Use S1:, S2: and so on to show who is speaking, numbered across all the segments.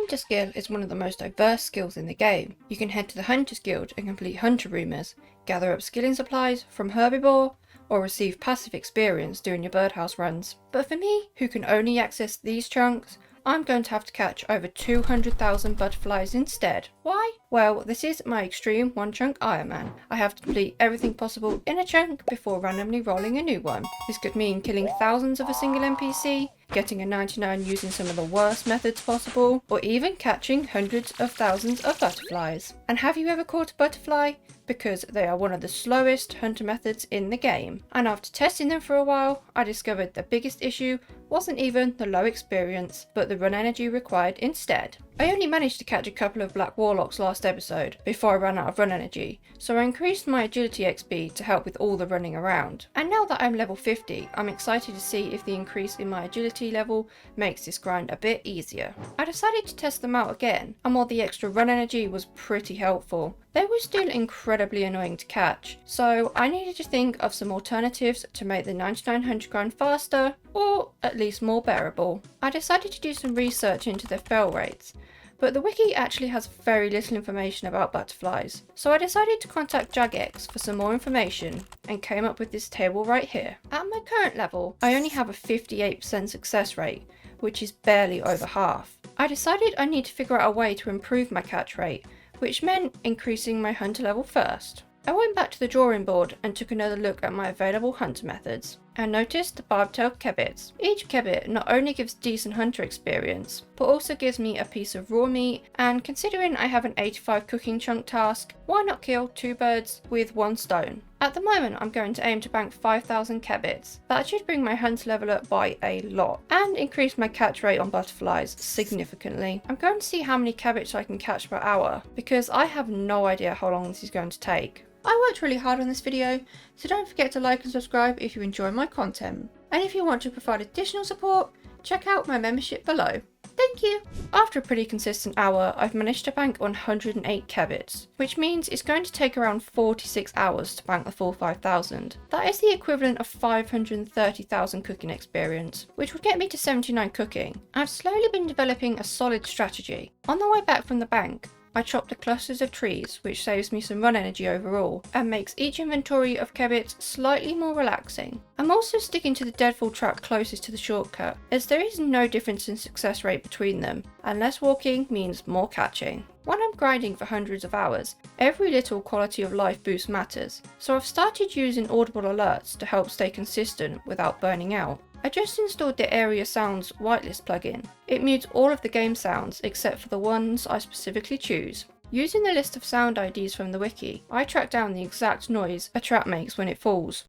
S1: Hunter skill is one of the most diverse skills in the game. You can head to the Hunters Guild and complete Hunter Rumors, gather up skilling supplies from Herbivore, or receive passive experience doing your birdhouse runs. But for me, who can only access these chunks, I'm going to have to catch over 200,000 butterflies instead. Why? Well, this is my Xtreme One Chunk Ironman. I have to complete everything possible in a chunk before randomly rolling a new one. This could mean killing thousands of a single NPC, getting a 99 using some of the worst methods possible, or even catching hundreds of thousands of butterflies. And have you ever caught a butterfly? Because they are one of the slowest hunter methods in the game. And after testing them for a while, I discovered the biggest issue wasn't even the low experience, but the run energy required instead. I only managed to catch a couple of black warlocks last episode before I ran out of run energy, so I increased my agility XP to help with all the running around. And now that I'm level 50, I'm excited to see if the increase in my agility level makes this grind a bit easier. I decided to test them out again, and while the extra run energy was pretty helpful, they were still incredibly annoying to catch, so I needed to think of some alternatives to make the 9900 grind faster, or at least more bearable. I decided to do some research into their fail rates, but the wiki actually has very little information about butterflies, so I decided to contact Jagex for some more information and came up with this table right here. At my current level, I only have a 58% success rate, which is barely over half. I decided I need to figure out a way to improve my catch rate, which meant increasing my hunter level first. I went back to the drawing board and took another look at my available hunter methods, and noticed the barbed-tailed kebbits. Each kebbit not only gives decent hunter experience, but also gives me a piece of raw meat, and considering I have an 85 cooking chunk task, why not kill 2 birds with 1 stone? At the moment, I'm going to aim to bank 5,000 kebbits. That should bring my hunter level up by a lot, and increase my catch rate on butterflies significantly. I'm going to see how many kebbits I can catch per hour, because I have no idea how long this is going to take. I worked really hard on this video, so don't forget to like and subscribe if you enjoy my content. And if you want to provide additional support, check out my membership below. Thank you! After a pretty consistent hour, I've managed to bank 108 kebbits, which means it's going to take around 46 hours to bank the full 5,000. That is the equivalent of 530,000 cooking experience, which would get me to 79 cooking. I've slowly been developing a solid strategy. On the way back from the bank, I chop the clusters of trees, which saves me some run energy overall, and makes each inventory of kebbits slightly more relaxing. I'm also sticking to the deadfall trap closest to the shortcut, as there is no difference in success rate between them, and less walking means more catching. When I'm grinding for hundreds of hours, every little quality of life boost matters, so I've started using audible alerts to help stay consistent without burning out. I just installed the Area Sounds whitelist plugin. It mutes all of the game sounds except for the ones I specifically choose. Using the list of sound IDs from the wiki, I track down the exact noise a trap makes when it falls.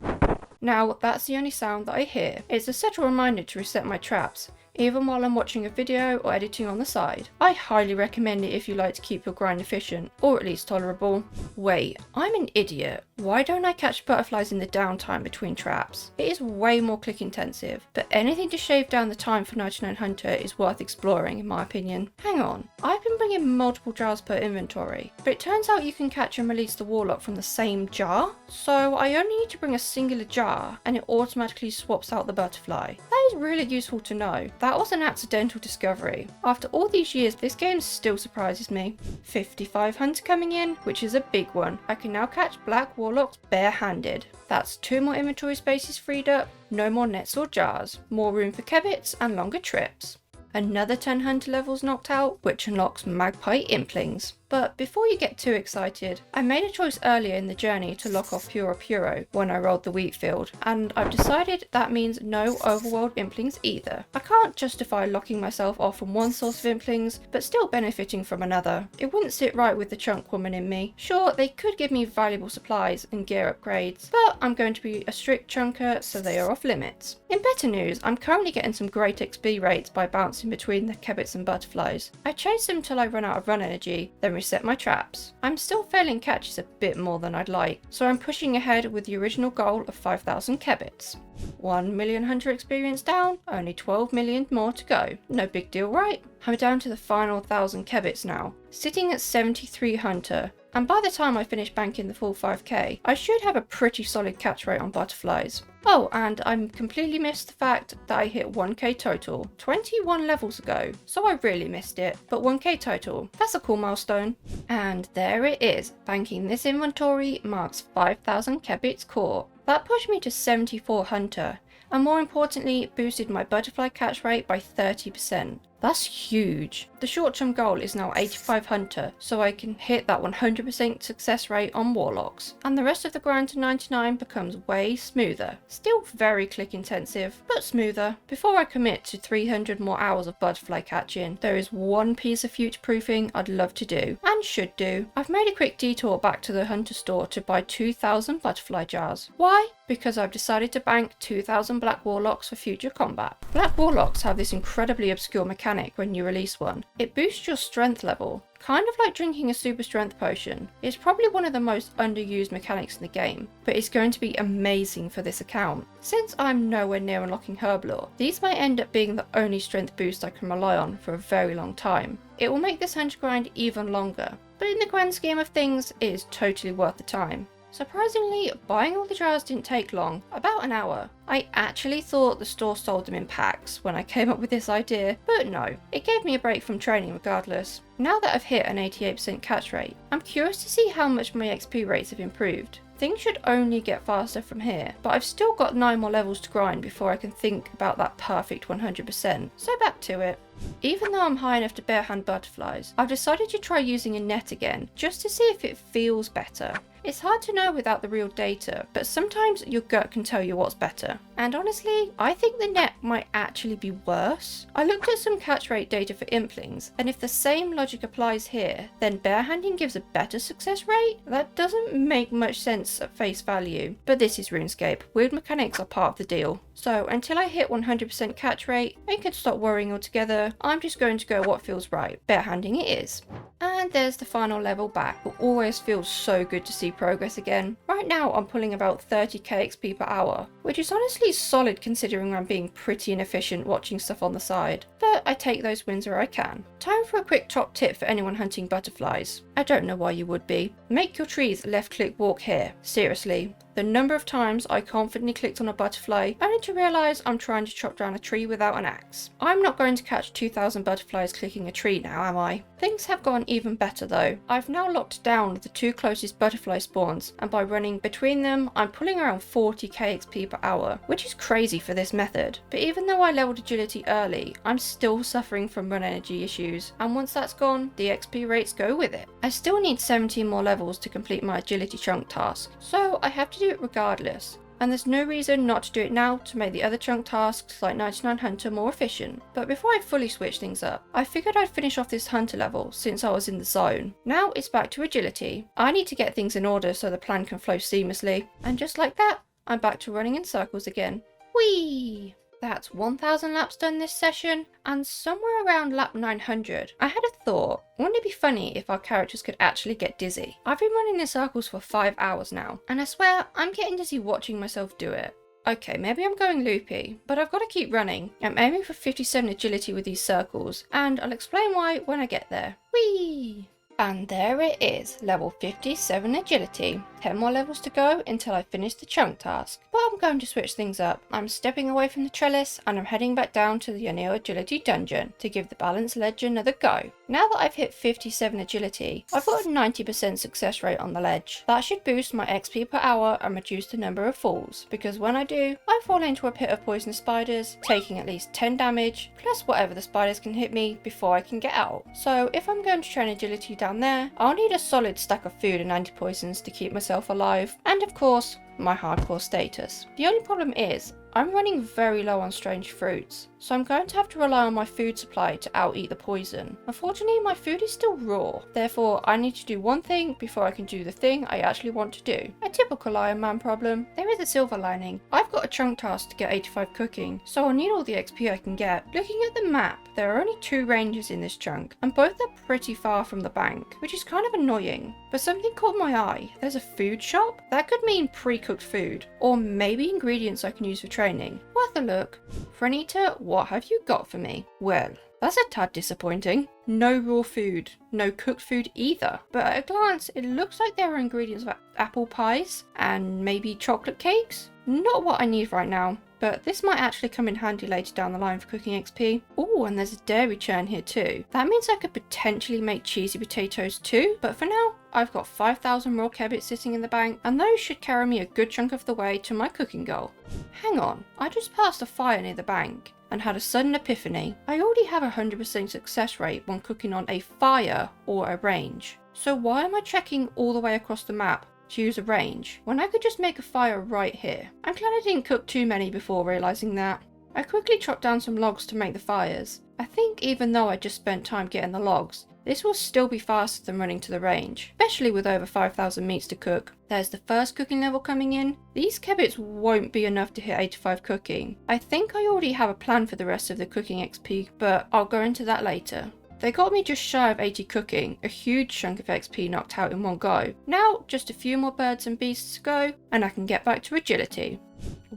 S1: Now that's the only sound that I hear. It's a subtle reminder to reset my traps, even while I'm watching a video or editing on the side. I highly recommend it if you like to keep your grind efficient, or at least tolerable. Wait, I'm an idiot. Why don't I catch butterflies in the downtime between traps? It is way more click intensive, but anything to shave down the time for 99 Hunter is worth exploring in my opinion. Hang on, I've been bringing multiple jars per inventory, but it turns out you can catch and release the warlock from the same jar? So I only need to bring a singular jar and it automatically swaps out the butterfly. That is really useful to know. That was an accidental discovery. After all these years, this game still surprises me. 55 hunter coming in, which is a big one. I can now catch black warlocks barehanded. That's 2 more inventory spaces freed up, no more nets or jars, more room for kebbits and longer trips. Another 10 hunter levels knocked out, which unlocks magpie implings. But before you get too excited, I made a choice earlier in the journey to lock off Puro when I rolled the wheat field, and I've decided that means no overworld implings either. I can't justify locking myself off from one source of implings, but still benefiting from another. It wouldn't sit right with the chunk woman in me. Sure, they could give me valuable supplies and gear upgrades, but I'm going to be a strict chunker, so they are off limits. In better news, I'm currently getting some great XP rates by bouncing between the kebbits and butterflies. I chase them till I run out of run energy, then reset my traps. I'm still failing catches a bit more than I'd like, so I'm pushing ahead with the original goal of 5,000 kebbits. 1 million hunter experience down, only 12 million more to go. No big deal, right? I'm down to the final 1,000 kebbits now, sitting at 73 hunter, and by the time I finish banking the full 5k, I should have a pretty solid catch rate on butterflies. Oh, and I completely missed the fact that I hit 1k total 21 levels ago, so I really missed it, but 1k total, that's a cool milestone. And there it is, banking this inventory marks 5000 Kebit's core. That pushed me to 74 hunter, and more importantly, boosted my butterfly catch rate by 30%. That's huge. The short-term goal is now 85 hunter, so I can hit that 100% success rate on warlocks, and the rest of the grind to 99 becomes way smoother. Still very click intensive, but smoother. Before I commit to 300 more hours of butterfly catching, there is one piece of future proofing I'd love to do, and should do. I've made a quick detour back to the hunter store to buy 2000 butterfly jars. Why? Because I've decided to bank 2000 black warlocks for future combat. Black warlocks have this incredibly obscure mechanic when you release one. It boosts your strength level, kind of like drinking a super strength potion. It's probably one of the most underused mechanics in the game, but it's going to be amazing for this account. Since I'm nowhere near unlocking Herblore, these might end up being the only strength boost I can rely on for a very long time. It will make this hunter grind even longer, but in the grand scheme of things, it is totally worth the time. Surprisingly, buying all the jars didn't take long, about an hour. I actually thought the store sold them in packs when I came up with this idea, but no, it gave me a break from training regardless. Now that I've hit an 88% catch rate, I'm curious to see how much my XP rates have improved. Things should only get faster from here, but I've still got 9 more levels to grind before I can think about that perfect 100%, so back to it. Even though I'm high enough to barehand butterflies, I've decided to try using a net again, just to see if it feels better. It's hard to know without the real data, but sometimes your gut can tell you what's better. And honestly, I think the net might actually be worse. I looked at some catch rate data for Implings, and if the same logic applies here, then barehanding gives a better success rate? That doesn't make much sense at face value. But this is RuneScape. Weird mechanics are part of the deal. So until I hit 100% catch rate, I can stop worrying altogether. I'm just going to go what feels right. Barehanding it is. And there's the final level back. It always feels so good to see progress again. Right now I'm pulling about 30k XP per hour, which is honestly solid considering I'm being pretty inefficient watching stuff on the side. But I take those wins where I can. Time for a quick top tip for anyone hunting butterflies. I don't know why you would be. Make your trees left click walk here. Seriously. The number of times I confidently clicked on a butterfly only to realise I'm trying to chop down a tree without an axe. I'm not going to catch 2000 butterflies clicking a tree now, am I? Things have gone even better though. I've now locked down the 2 closest butterfly spawns, and by running between them, I'm pulling around 40k XP per hour, which is crazy for this method. But even though I leveled agility early, I'm still suffering from run energy issues, and once that's gone, the XP rates go with it. I still need 17 more levels to complete my agility chunk task, so I have to do it regardless. And there's no reason not to do it now to make the other chunk tasks like 99 Hunter more efficient. But before I fully switch things up, I figured I'd finish off this Hunter level since I was in the zone. Now it's back to agility. I need to get things in order so the plan can flow seamlessly. And just like that, I'm back to running in circles again. Whee! That's 1000 laps done this session, and somewhere around lap 900, I had a thought. Wouldn't it be funny if our characters could actually get dizzy? I've been running in circles for 5 hours now, and I swear I'm getting dizzy watching myself do it. Okay, maybe I'm going loopy, but I've got to keep running. I'm aiming for 57 agility with these circles, and I'll explain why when I get there. Whee! And there it is, level 57 agility. 10 more levels to go until I finish the chunk task. But I'm going to switch things up. I'm stepping away from the trellis and I'm heading back down to the Anil agility dungeon to give the balance ledge another go. Now that I've hit 57 agility, I've got a 90% success rate on the ledge. That should boost my XP per hour and reduce the number of falls, because when I do, I fall into a pit of poisonous spiders, taking at least 10 damage, plus whatever the spiders can hit me before I can get out. So if I'm going to train agility down there, I'll need a solid stack of food and anti-poisons to keep myself alive, and of course, my hardcore status. The only problem is, I'm running very low on strange fruits, so I'm going to have to rely on my food supply to out-eat the poison. Unfortunately, my food is still raw, therefore I need to do one thing before I can do the thing I actually want to do. A typical Iron Man problem. There is a silver lining. I've got a chunk task to get 85 cooking, so I'll need all the XP I can get. Looking at the map, there are only 2 ranges in this chunk, and both are pretty far from the bank, which is kind of annoying. But something caught my eye. There's a food shop? That could mean pre-cooked food, or maybe ingredients I can use for training. Worth a look. Franita, what have you got for me? Well, That's a tad disappointing. No raw food, no cooked food either. But at a glance, it looks like there are ingredients of apple pies and maybe chocolate cakes. Not what I need right now, but this might actually come in handy later down the line for cooking XP. Oh, and there's a dairy churn here too. That means I could potentially make cheesy potatoes too, but for now, I've got 5,000 raw kebbits sitting in the bank, and those should carry me a good chunk of the way to my cooking goal. Hang on, I just passed a fire near the bank and had a sudden epiphany. I already have a 100% success rate when cooking on a fire or a range. So why am I trekking all the way across the map to use a range when I could just make a fire right here? I'm glad I didn't cook too many before realising that. I quickly chopped down some logs to make the fires. I think even though I just spent time getting the logs, this will still be faster than running to the range, especially with over 5,000 meats to cook. There's the first cooking level coming in. These kebbits won't be enough to hit 85 cooking. I think I already have a plan for the rest of the cooking XP, but I'll go into that later. They got me just shy of 80 cooking, a huge chunk of XP knocked out in one go. Now, just a few more birds and beasts to go, and I can get back to agility.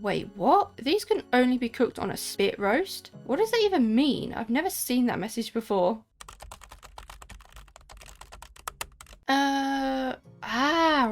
S1: Wait, what? These can only be cooked on a spit roast? What does that even mean? I've never seen that message before.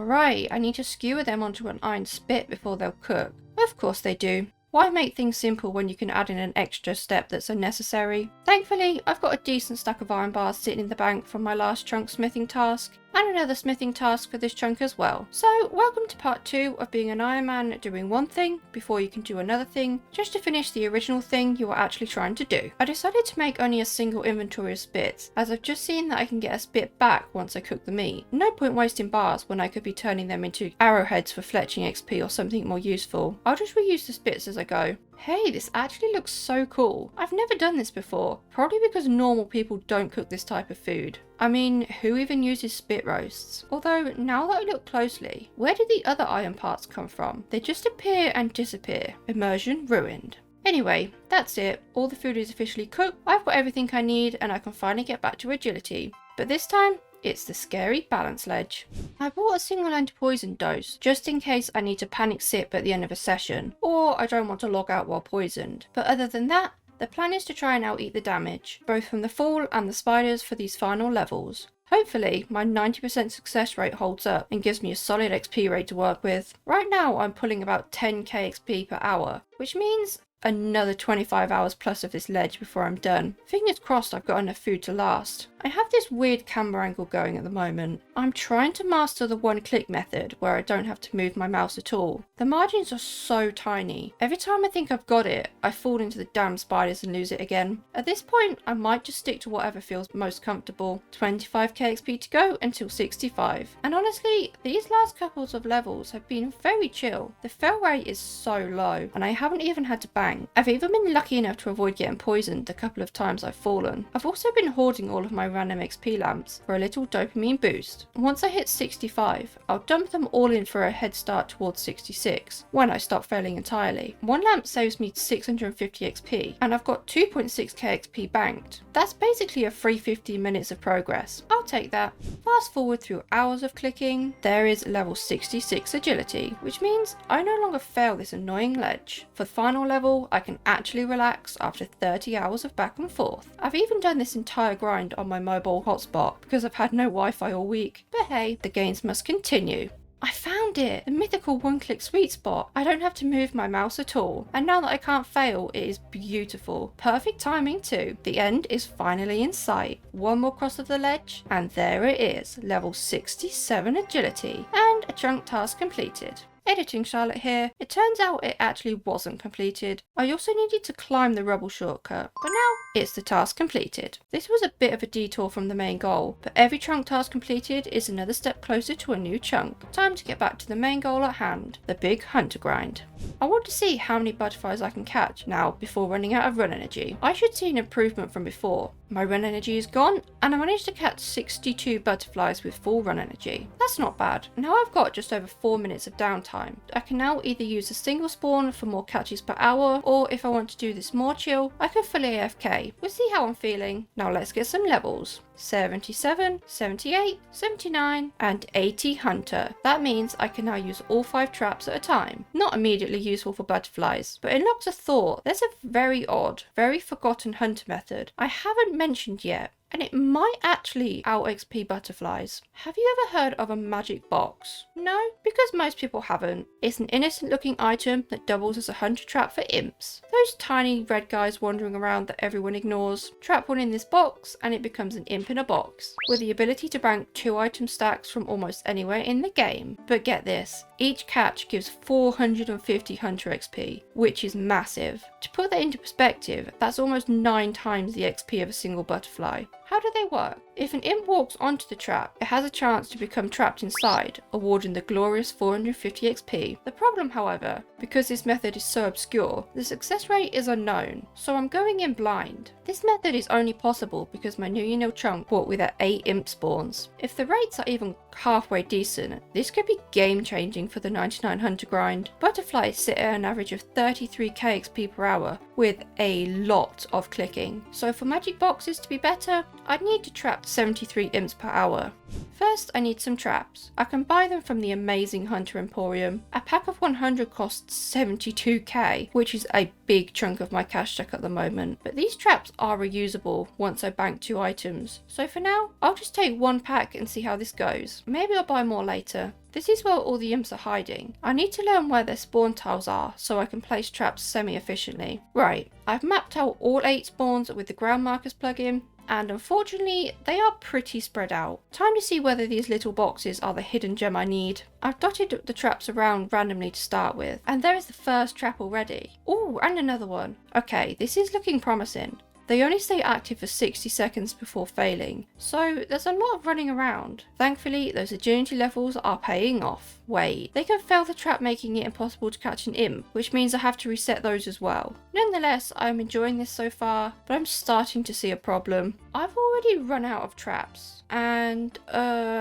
S1: Right, I need to skewer them onto an iron spit before they'll cook. Of course they do. Why make things simple when you can add in an extra step that's unnecessary? Thankfully, I've got a decent stack of iron bars sitting in the bank from my last chunk smithing task, and another smithing task for this chunk as well. So, welcome to part 2 of being an Iron Man doing one thing before you can do another thing, just to finish the original thing you were actually trying to do. I decided to make only a single inventory of spits, as I've just seen that I can get a spit back once I cook the meat. No point wasting bars when I could be turning them into arrowheads for fletching XP or something more useful. I'll just reuse the spits as I go. Hey, this actually looks so cool. I've never done this before, probably because normal people don't cook this type of food. I mean, who even uses spit roasts? Although, now that I look closely, where did the other iron parts come from? They just appear and disappear. Immersion ruined. Anyway, that's it. All the food is officially cooked. I've got everything I need and I can finally get back to agility. But this time, it's the scary balance ledge. I bought a single anti-poison dose, just in case I need to panic sip at the end of a session, or I don't want to log out while poisoned. But other than that, the plan is to try and out-eat the damage, both from the fall and the spiders for these final levels. Hopefully, my 90% success rate holds up and gives me a solid XP rate to work with. Right now, I'm pulling about 10k XP per hour, which means another 25 hours plus of this ledge before I'm done. Fingers crossed I've got enough food to last. I have this weird camera angle going at the moment. I'm trying to master the one-click method where I don't have to move my mouse at all. The margins are so tiny. Every time I think I've got it, I fall into the damn spiders and lose it again. At this point, I might just stick to whatever feels most comfortable. 25k XP to go until 65. And honestly, these last couples of levels have been very chill. The fail rate is so low, and I haven't even had to bang. I've even been lucky enough to avoid getting poisoned the couple of times I've fallen. I've also been hoarding all of my random XP lamps for a little dopamine boost. Once I hit 65, I'll dump them all in for a head start towards 66, when I stop failing entirely. One lamp saves me 650 XP, and I've got 2.6k XP banked. That's basically a free 15 minutes of progress. I'll take that. Fast forward through hours of clicking, there is level 66 agility, which means I no longer fail this annoying ledge. For the final level, I can actually relax after 30 hours of back and forth. I've even done this entire grind on my mobile hotspot because I've had no Wi-Fi all week. But hey, the games must continue. I found it! The mythical one-click sweet spot. I don't have to move my mouse at all. And now that I can't fail, it is beautiful. Perfect timing too. The end is finally in sight. One more cross of the ledge, and there it is. Level 67 agility. And a chunk task completed. Editing Charlotte here. It turns out it actually wasn't completed. I also needed to climb the rubble shortcut, but now it's the task completed. This was a bit of a detour from the main goal, but every chunk task completed is another step closer to a new chunk. Time to get back to the main goal at hand, the big hunter grind. I want to see how many butterflies I can catch now before running out of run energy. I should see an improvement from before. My run energy is gone, and I managed to catch 62 butterflies with full run energy. That's not bad. Now I've got just over 4 minutes of downtime. I can now either use a single spawn for more catches per hour, or if I want to do this more chill, I can fully AFK. We'll see how I'm feeling. Now let's get some levels. 77, 78, 79, and 80 hunter. That means I can now use all 5 traps at a time. Not immediately useful for butterflies, but it unlocks a thought. There's a very odd, very forgotten hunter method I haven't mentioned yet, and it might actually out XP butterflies. Have you ever heard of a magic box? No? Because most people haven't. It's an innocent looking item that doubles as a hunter trap for imps. Those tiny red guys wandering around that everyone ignores. Trap one in this box and it becomes an imp in a box, with the ability to bank 2 item stacks from almost anywhere in the game. But get this, each catch gives 450 hunter XP, which is massive. To put that into perspective, that's almost 9 times the XP of a single butterfly. How do they work? If an imp walks onto the trap, it has a chance to become trapped inside, awarding the glorious 450 XP. The problem, however, because this method is so obscure, the success rate is unknown, so I'm going in blind. This method is only possible because my new chunk bought with at 8 imp spawns. If the rates are even halfway decent, this could be game changing for the 99 hunter grind. Butterflies sit at an average of 33k XP per hour with a lot of clicking, so for magic boxes to be better, I'd need to trap 73 imps per hour. First, I need some traps. I can buy them from the amazing Hunter Emporium. A pack of 100 costs 72k, which is a big chunk of my cash stack at the moment. But these traps are reusable once I bank 2 items. So for now, I'll just take 1 pack and see how this goes. Maybe I'll buy more later. This is where all the imps are hiding. I need to learn where their spawn tiles are so I can place traps semi-efficiently. Right, I've mapped out all 8 spawns with the ground markers plugin, and unfortunately they are pretty spread out. Time to see whether these little boxes are the hidden gem I need. I've dotted the traps around randomly to start with, and there is the first trap already. Oh, and another one. Okay, this is looking promising. They only stay active for 60 seconds before failing, so there's a lot of running around. Thankfully, those agility levels are paying off. Wait, they can fail the trap, making it impossible to catch an imp, which means I have to reset those as well. Nonetheless, I'm enjoying this so far, but I'm starting to see a problem. I've already run out of traps, and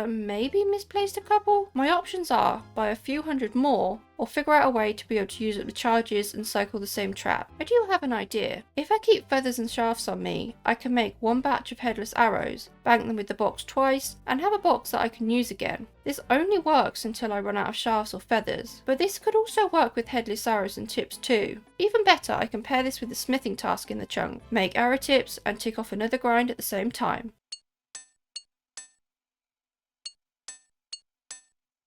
S1: maybe misplaced a couple? My options are buy a few hundred more, or figure out a way to be able to use up the charges and cycle the same trap. I do have an idea. If I keep feathers and shafts on me, I can make 1 batch of headless arrows, bank them with the box twice, and have a box that I can use again. This only works until I run out of shafts or feathers, but this could also work with headless arrows and tips too. Even better, I can pair this with the smithing task in the chunk, make arrow tips and tick off another grind at the same time.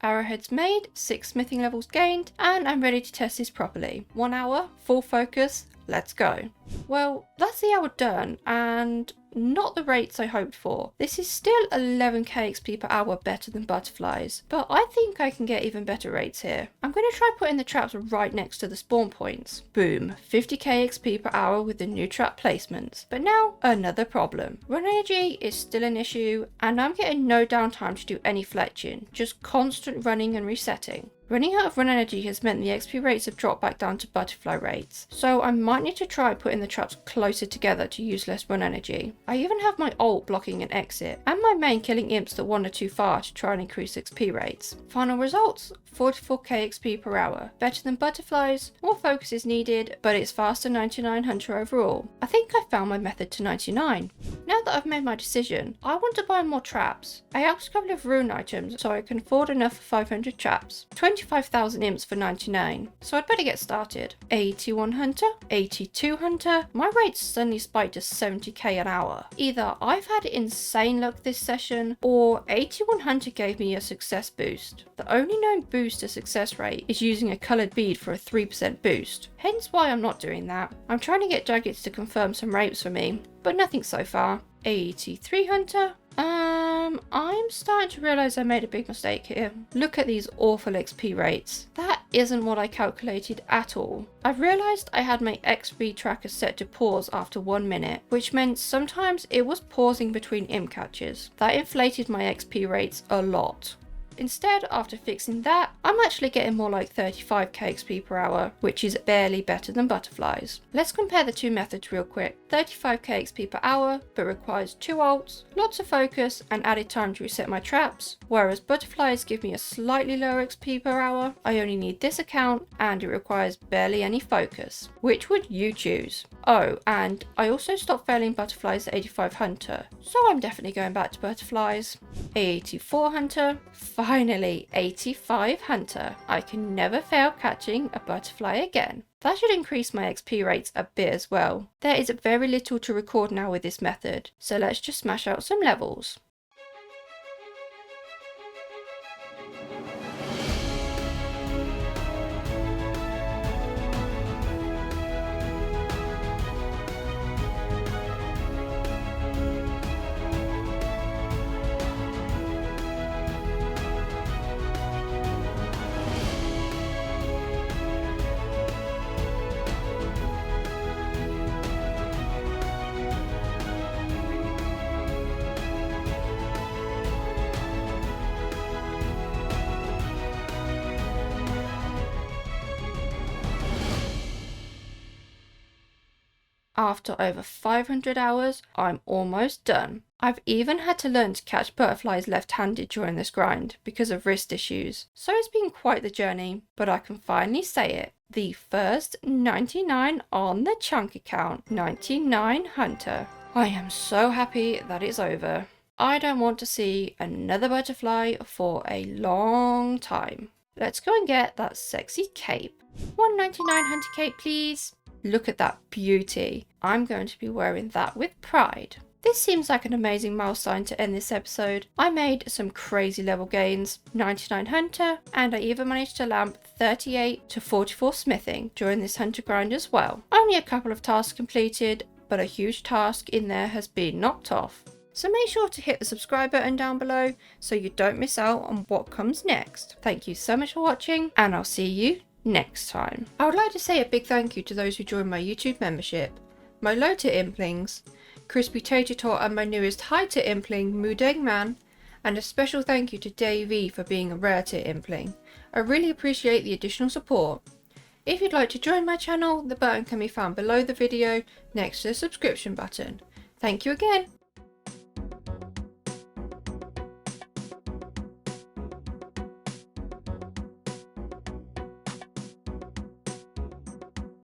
S1: Arrowheads made, 6 smithing levels gained, and I'm ready to test this properly. 1 hour, full focus, let's go. Well, that's the hour done, and not the rates I hoped for. This is still 11k XP per hour better than butterflies, but I think I can get even better rates here. I'm going to try putting the traps right next to the spawn points. Boom, 50k XP per hour with the new trap placements. But now, another problem. Run energy is still an issue, and I'm getting no downtime to do any fletching, just constant running and resetting. Running out of run energy has meant the XP rates have dropped back down to butterfly rates, so I might need to try putting the traps closer together to use less run energy. I even have my ult blocking an exit, and my main killing imps that wander too far to try and increase XP rates. Final results, 44k XP per hour. Better than butterflies, more focus is needed, but it's faster 99 hunter overall. I think I found my method to 99. Now that I've made my decision, I want to buy more traps. I asked a couple of rune items so I can afford enough for 500 traps. 25,000 imps for 99, so I'd better get started. 81 hunter, 82 hunter, my rates suddenly spiked to 70k an hour. Either I've had insane luck this session, or 81 hunter gave me a success boost. The only known boost to success rate is using a coloured bead for a 3% boost, hence why I'm not doing that. I'm trying to get Jaggeds to confirm some rates for me, but nothing so far. 83 hunter, I'm starting to realise I made a big mistake here. Look at these awful XP rates. That isn't what I calculated at all. I've realised I had my XP tracker set to pause after 1 minute, which meant sometimes it was pausing between imp catches. That inflated my XP rates a lot. Instead, after fixing that, I'm actually getting more like 35k XP per hour, which is barely better than butterflies. Let's compare the two methods real quick. 35k XP per hour, but requires 2 ults, lots of focus and added time to reset my traps, whereas butterflies give me a slightly lower XP per hour. I only need this account and it requires barely any focus. Which would you choose? Oh, and I also stopped failing butterflies at 85 Hunter, so I'm definitely going back to butterflies. 84 Hunter, finally 85 Hunter. I can never fail catching a butterfly again. That should increase my XP rates a bit as well. There is very little to record now with this method, so let's just smash out some levels. After over 500 hours, I'm almost done. I've even had to learn to catch butterflies left-handed during this grind because of wrist issues, so it's been quite the journey, but I can finally say it. The first 99 on the chunk account, 99 Hunter. I am so happy that it's over. I don't want to see another butterfly for a long time. Let's go and get that sexy cape. 199 Hunter cape, please. Look at that beauty. I'm going to be wearing that with pride. This seems like an amazing milestone to end this episode. I made some crazy level gains, 99 Hunter, and I even managed to lamp 38 to 44 smithing during this Hunter grind as well. Only a couple of tasks completed, but a huge task in there has been knocked off. So make sure to hit the subscribe button down below so you don't miss out on what comes next. Thank you so much for watching, and I'll see you next time. I would like to say a big thank you to those who joined my YouTube membership, my low tier Implings, Crispy Tater and my newest high tier Impling, Moodeg Man, and a special thank you to Davey for being a rare tier Impling. I really appreciate the additional support. If you'd like to join my channel, the button can be found below the video next to the subscription button. Thank you again.